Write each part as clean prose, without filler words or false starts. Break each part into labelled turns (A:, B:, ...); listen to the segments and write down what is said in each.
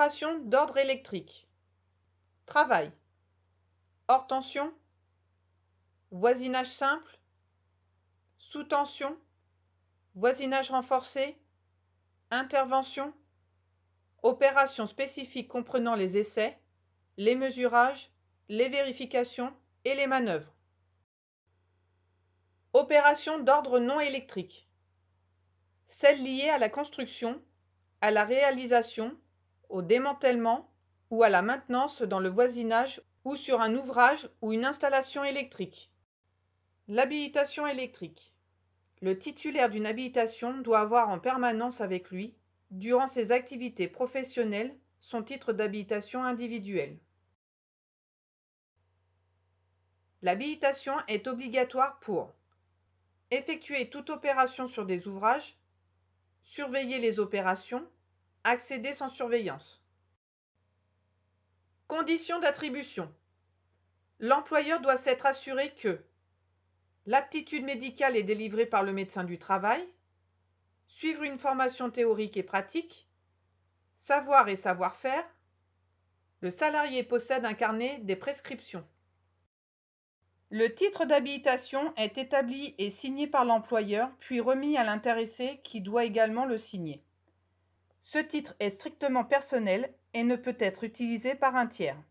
A: Opération d'ordre électrique. Travail. Hors tension. Voisinage simple. Sous tension. Voisinage renforcé. Intervention. Opération spécifique comprenant les essais, les mesurages, les vérifications et les manœuvres. Opération d'ordre non électrique. Celle liée à la construction, à la réalisation, au démantèlement ou à la maintenance dans le voisinage ou sur un ouvrage ou une installation électrique. L'habilitation électrique. Le titulaire d'une habilitation doit avoir en permanence avec lui, durant ses activités professionnelles, son titre d'habilitation individuelle. L'habilitation est obligatoire pour effectuer toute opération sur des ouvrages, surveiller les opérations, accéder sans surveillance. Conditions d'attribution. L'employeur doit s'être assuré que l'aptitude médicale est délivrée par le médecin du travail, suivre une formation théorique et pratique, savoir et savoir-faire, le salarié possède un carnet des prescriptions. Le titre d'habilitation est établi et signé par l'employeur, puis remis à l'intéressé qui doit également le signer. Ce titre est strictement personnel et ne peut être utilisé par un tiers.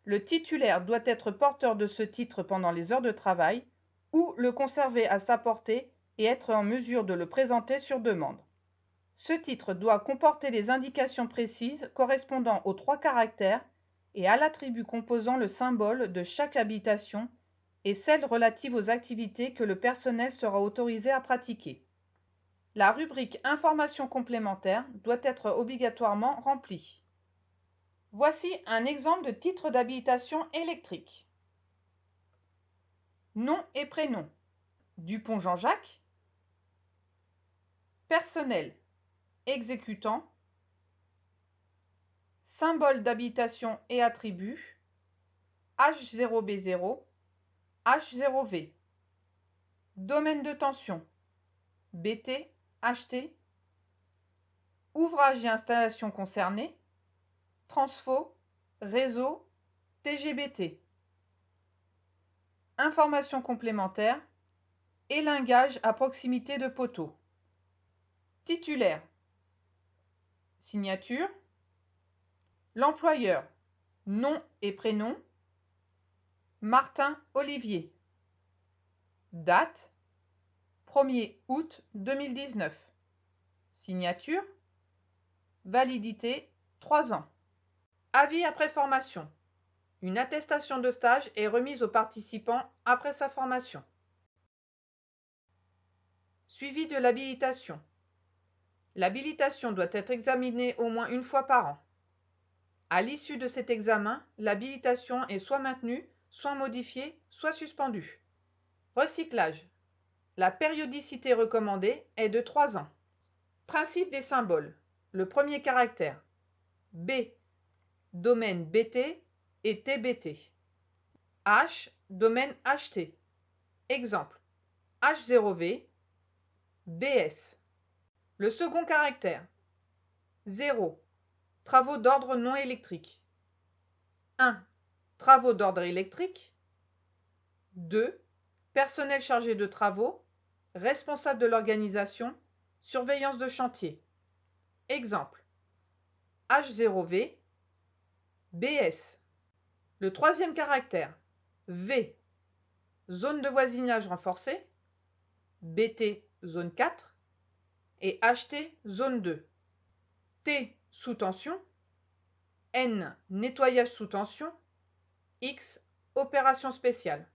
A: Le titulaire doit être porteur de ce titre pendant les heures de travail ou le conserver à sa portée et être en mesure de le présenter sur demande. Ce titre doit comporter les indications précises correspondant aux 3 caractères et à l'attribut composant le symbole de chaque habilitation et celles relatives aux activités que le personnel sera autorisé à pratiquer. La rubrique Informations complémentaires doit être obligatoirement remplie. Voici un exemple de titre d'habilitation électrique. Nom et prénom. Dupont Jean-Jacques. Personnel. Exécutant. Symbole d'habilitation et attribut. H0B0, H0V. Domaine de tension. BT, HT. Ouvrage et installation concernés. Transfo, réseau, TGBT. Informations complémentaires. Élingage à proximité de poteaux. Titulaire. Signature. L'employeur. Nom et prénom. Martin Olivier. Date. 1er août 2019. Signature. Validité 3 ans. Avis après formation. Une attestation de stage est remise au participant après sa formation. Suivi de l'habilitation. L'habilitation doit être examinée au moins une fois par an. À l'issue de cet examen, l'habilitation est soit maintenue, soit modifiée, soit suspendue. Recyclage. La périodicité recommandée est de 3 ans. Principe des symboles. Le premier caractère. B. Domaine BT et TBT. H. Domaine HT. Exemple. H0V. BS. Le second caractère. 0. Travaux d'ordre non électrique. 1. Travaux d'ordre électrique. 2. Personnel chargé de travaux, responsable de l'organisation, surveillance de chantier. Exemple. H0V, BS. Le troisième caractère. V. Zone de voisinage renforcée. BT, zone 4. Et HT, zone 2. T, sous tension. N, nettoyage sous tension. X, opération spéciale.